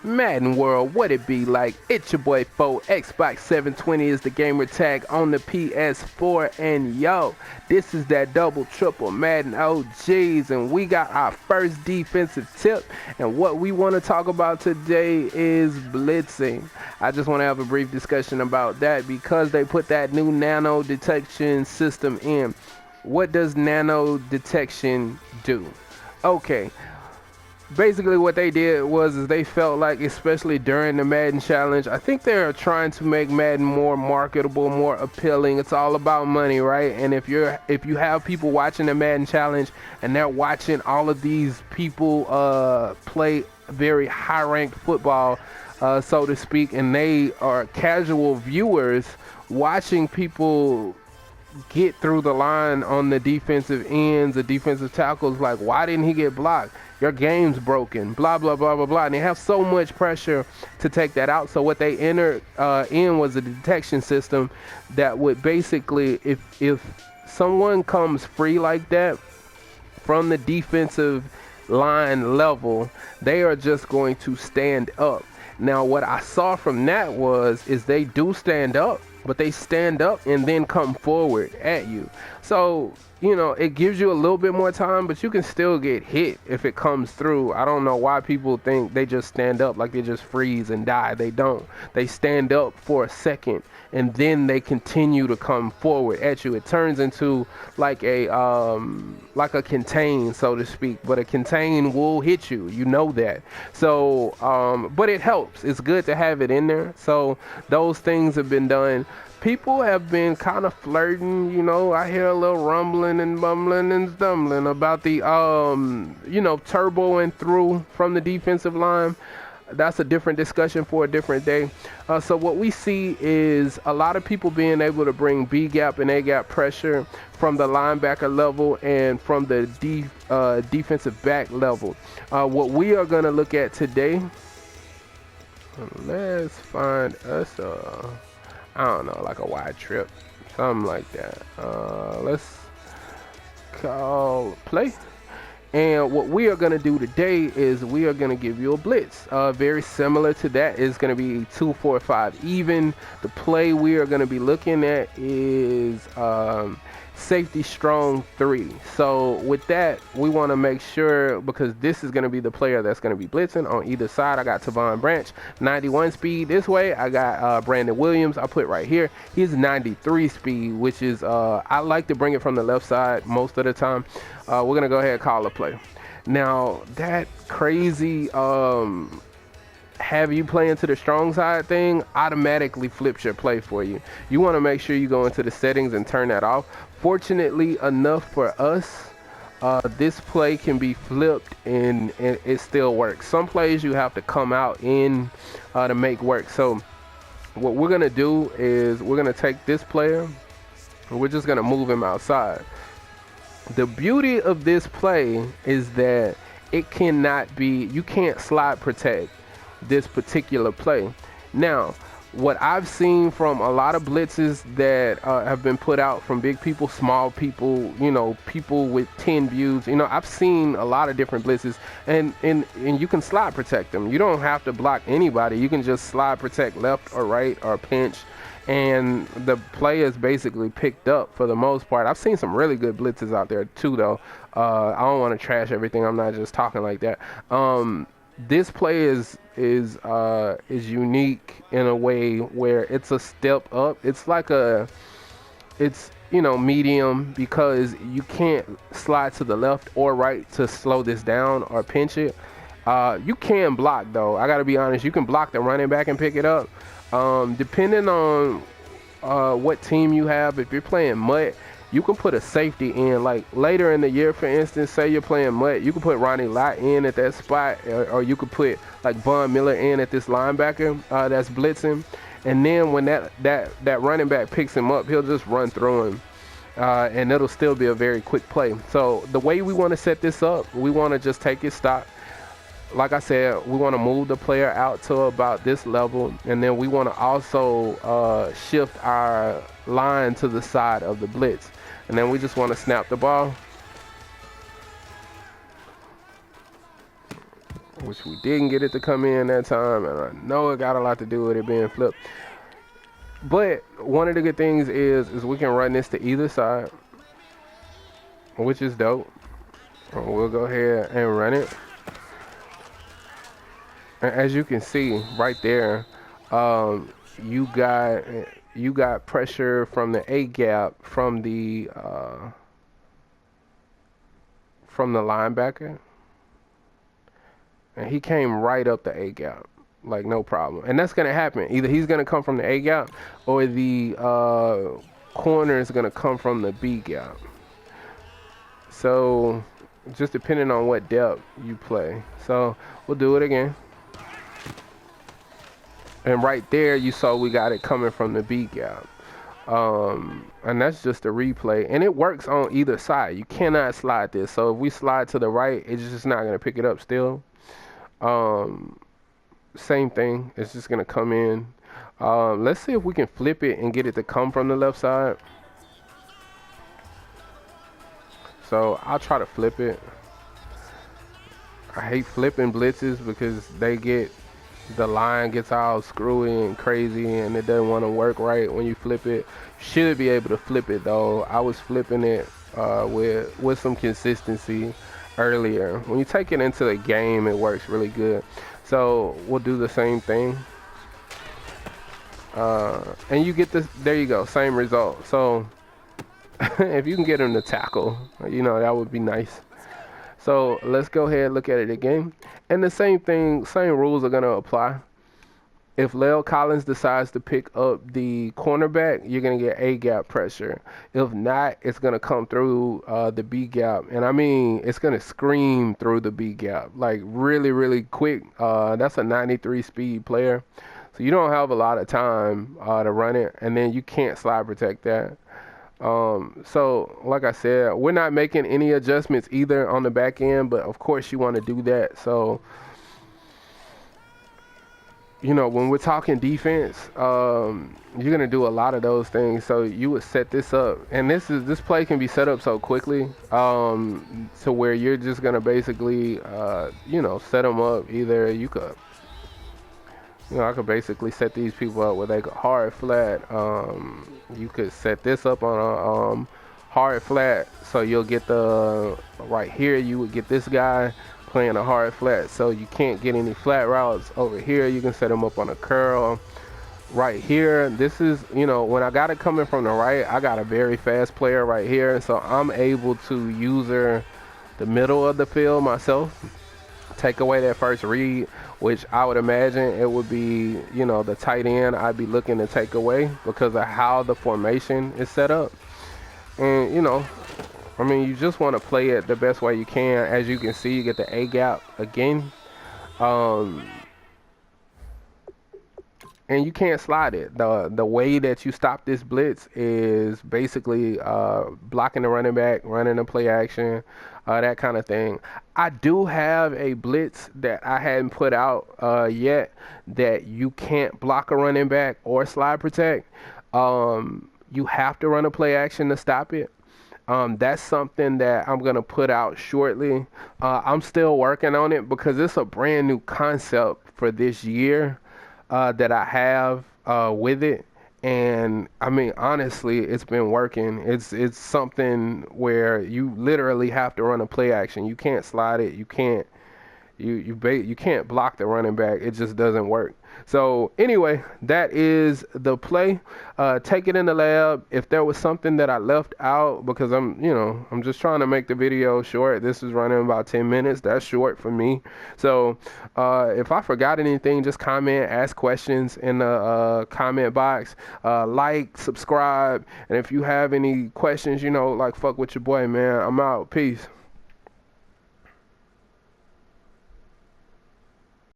Madden World, what it be like? It's your boy Fo. Xbox 720 is the gamer tag on the PS4, and yo, this is that double triple Madden OGs, and we got our first defensive tip. And what we want to talk about today is blitzing. I just want to have a brief discussion about that because they put that new nano detection system in. What does nano detection do? Okay, basically what they did was is they felt like, especially during the Madden challenge, I think they're trying to make Madden more marketable, more appealing. It's all about money, right? And if you have people watching the Madden challenge and they're watching all of these people play very high ranked football, so to speak, and they are casual viewers watching people get through the line on the defensive ends, the defensive tackles, like, why didn't he get blocked? Your game's broken, blah, blah, blah, blah, blah. And they have so much pressure to take that out. So what they entered in was a detection system that would basically, if someone comes free like that from the defensive line level, they are just going to stand up. Now, what I saw from that is they do stand up, but they stand up and then come forward at you. So, it gives you a little bit more time, but you can still get hit if it comes through. I don't know why people think they just stand up like they just freeze and die. They don't. They stand up for a second and then they continue to come forward at you. It turns into like a contain, so to speak, but a contain will hit you. You know that. So, but it helps. It's good to have it in there. So those things have been done. People have been kind of flirting, I hear a little rumbling and bumbling and stumbling about the, turboing through from the defensive line. That's a different discussion for a different day. So what we see is a lot of people being able to bring B gap and A gap pressure from the linebacker level and from the defensive back level. What we are going to look at today, let's find us I don't know, like a wide trip, something like that. Let's call play. And what we are going to do today is we are going to give you a blitz. Very similar to that is going to be 2-4-5 even. The play we are going to be looking at is safety strong 3. So with that, we want to make sure, because this is going to be the player that's going to be blitzing on either side. I got Tavon Branch, 91 speed this way. I got Brandon Williams, I put right here. He's 93 speed, which is, I like to bring it from the left side most of the time. We're going to go ahead and call a play. Now, that crazy have you playing to the strong side thing automatically flips your play for you. You want to make sure you go into the settings and turn that off. Fortunately enough for us, this play can be flipped and it still works. Some plays you have to come out in to make work. So what we're going to do is we're going to take this player and we're just going to move him outside. The beauty of this play is that it cannot be, you can't slide protect this particular play. Now, what I've seen from a lot of blitzes that have been put out from big people, small people, people with 10 views, I've seen a lot of different blitzes, and you can slide protect them. You don't have to block anybody. You can just slide protect left or right or pinch, and the play is basically picked up for the most part. I've seen some really good blitzes out there too, though. I don't want to trash everything. I'm not just talking like that. This play is unique in a way where it's a step up. It's like medium, because you can't slide to the left or right to slow this down or pinch it. You can block, though. I gotta be honest. You can block the running back and pick it up. Depending on what team you have, if you're playing Mutt, you can put a safety in, like later in the year, for instance. Say you're playing Mutt, you can put Ronnie Lott in at that spot, or you could put like Von Miller in at this linebacker that's blitzing, and then when that running back picks him up, he'll just run through him, and it'll still be a very quick play. So the way we want to set this up, we want to just take his stock. Like I said, we want to move the player out to about this level, and then we want to also shift our line to the side of the blitz. And then we just want to snap the ball. which we didn't get it to come in that time, and I know it got a lot to do with it being flipped. But one of the good things is we can run this to either side, which is dope. We'll go ahead and run it. And as you can see right there, you got pressure from the A gap from the linebacker, and he came right up the A gap, like no problem. And that's gonna happen. Either he's gonna come from the A gap, or the corner is gonna come from the B gap. So just depending on what depth you play. So we'll do it again. And right there, you saw we got it coming from the B gap. And that's just a replay. And it works on either side. You cannot slide this. So if we slide to the right, it's just not going to pick it up still. Same thing. It's just going to come in. Let's see if we can flip it and get it to come from the left side. So I'll try to flip it. I hate flipping blitzes because the line gets all screwy and crazy, and it doesn't want to work right when you flip it. Should be able to flip it though. I was flipping it with some consistency earlier. When you take it into the game, it works really good. So we'll do the same thing, and you get this. There you go, same result. So if you can get him to tackle, that would be nice. So let's go ahead and look at it again. And the same thing, same rules are going to apply. If La'el Collins decides to pick up the cornerback, you're going to get A gap pressure. If not, it's going to come through the B gap. And I mean, it's going to scream through the B gap, like really, really quick. That's a 93 speed player. So you don't have a lot of time to run it. And then you can't slide protect that. So like I said, we're not making any adjustments either on the back end, but of course you want to do that. So, when we're talking defense, you're going to do a lot of those things. So you would set this up, and this play can be set up so quickly, to where you're just going to basically, set them up. Either you could, I could basically set these people up where they go hard flat. You could set this up on a hard flat, so you'll get right here. You would get this guy playing a hard flat, so you can't get any flat routes over here. You can set him up on a curl right here. This is, when I got it coming from the right, I got a very fast player right here, so I'm able to use the middle of the field myself. Take away that first read, which I would imagine it would be, the tight end I'd be looking to take away because of how the formation is set up. And, you just want to play it the best way you can. As you can see, you get the A gap again. And you can't slide it. The way that you stop this blitz is basically blocking the running back, running the play action, that kind of thing. I do have a blitz that I hadn't put out yet that you can't block a running back or slide protect. You have to run a play action to stop it. That's something that I'm going to put out shortly. I'm still working on it because it's a brand new concept for this year that I have with it. And I mean, honestly, it's been working. It's something where you literally have to run a play action. You can't slide it. You can't block the running back. It just doesn't work. So anyway, that is the play. Take it in the lab. If there was something that I left out, because I'm just trying to make the video short. This is running about 10 minutes. That's short for me. So if I forgot anything, just comment, ask questions in the comment box. Like, subscribe, and if you have any questions, fuck with your boy, man. I'm out. Peace.